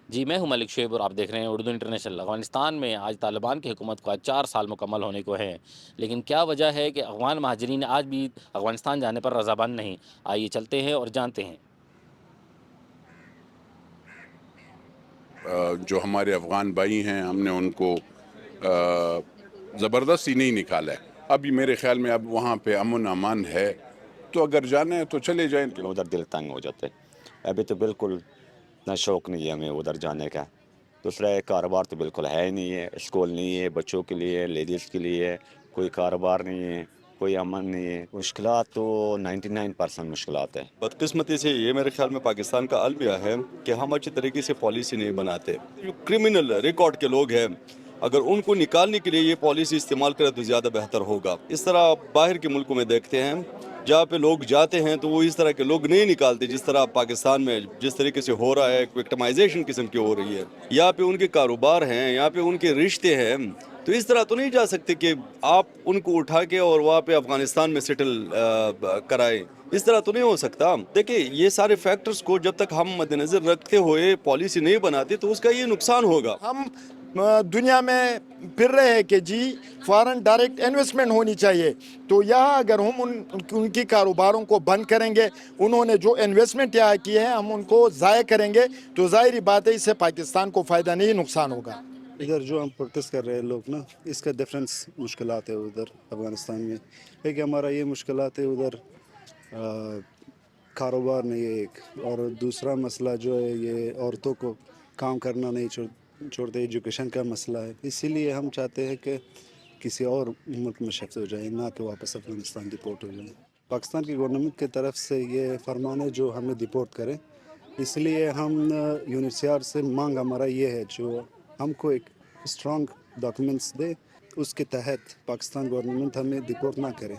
جی میں ہوں ملک شعیب اور آپ دیکھ رہے ہیں اردو انٹرنیشنل۔ افغانستان میں آج طالبان کی حکومت کو آج 4 سال مکمل ہونے کو ہیں، لیکن کیا وجہ ہے کہ افغان مہاجرین آج بھی افغانستان جانے پر رضامند نہیں؟ آئیے چلتے ہیں اور جانتے ہیں۔ جو ہمارے افغان بھائی ہیں ہم نے ان کو زبردستی نہیں نکالا ہے۔ ابھی میرے خیال میں اب وہاں پہ امن امان ہے، تو اگر جانا ہے تو چلے جائیں۔ ادھر دل تنگ ہو جاتے، ابھی تو بالکل اتنا شوق نہیں ہے ہمیں ادھر جانے کا۔ دوسرا ایک کاروبار تو بالکل ہے ہی نہیں ہے، اسکول نہیں ہے بچوں کے لیے، لیڈیز کے لیے کوئی کاروبار نہیں ہے، کوئی امن نہیں ہے۔ مشکلات تو 99% مشکلات ہے۔ بدقسمتی سے یہ میرے خیال میں پاکستان کا المیہ ہے کہ ہم اچھی طریقے سے پالیسی نہیں بناتے۔ جو کرمنل ریکارڈ کے لوگ ہیں، اگر ان کو نکالنے کے لیے یہ پالیسی استعمال کرے تو زیادہ بہتر ہوگا۔ اس طرح باہر کے ملکوں میں دیکھتے ہیں جہاں پہ لوگ جاتے ہیں تو وہ اس طرح کے لوگ نہیں نکالتے، جس طرح پاکستان میں جس طریقے سے ہو رہا ہے، وکٹمائزیشن قسم کی ہو رہی ہے۔ یہاں پہ ان کے کاروبار ہیں، یہاں پہ ان کے رشتے ہیں، تو اس طرح تو نہیں جا سکتے کہ آپ ان کو اٹھا کے اور وہاں پہ افغانستان میں سیٹل کرائیں۔ اس طرح تو نہیں ہو سکتا۔ دیکھیں یہ سارے فیکٹرز کو جب تک ہم مد نظر رکھتے ہوئے پالیسی نہیں بناتے تو اس کا یہ نقصان ہوگا۔ ہم دنیا میں پھر رہے ہیں کہ جی فارن ڈائریکٹ انویسٹمنٹ ہونی چاہیے، تو یہاں اگر ہم ان کی کاروباروں کو بند کریں گے، انہوں نے جو انویسٹمنٹ یہاں کی ہے ہم ان کو ضائع کریں گے، تو ظاہری بات ہے اس سے پاکستان کو فائدہ نہیں نقصان ہوگا۔ ادھر جو ہم پروٹیسٹ کر رہے ہیں لوگ نا، اس کا ڈفرینس مشکلات ہے ادھر افغانستان میں۔ ایک ہمارا یہ مشکلات ہے ادھر کاروبار نہیں ہے ایک، اور دوسرا مسئلہ جو ہے یہ عورتوں کو کام کرنا نہیں چھوڑتے، ایجوکیشن کا مسئلہ ہے۔ اسی لیے ہم چاہتے ہیں کہ کسی اور ملک میں شفٹ ہو جائیں، نہ کہ واپس افغانستان ڈپورٹ ہو جائیں۔ پاکستان کی گورنمنٹ کی طرف سے یہ فرمان ہے جو ہمیں ڈپورٹ کرے، اس لیے ہم UNHCR سے مانگ ہمارا یہ ہے جو ہم کو ایک اسٹرانگ ڈاکومنٹس دے، اس کے تحت پاکستان گورنمنٹ ہمیں ڈپورٹ نہ کرے۔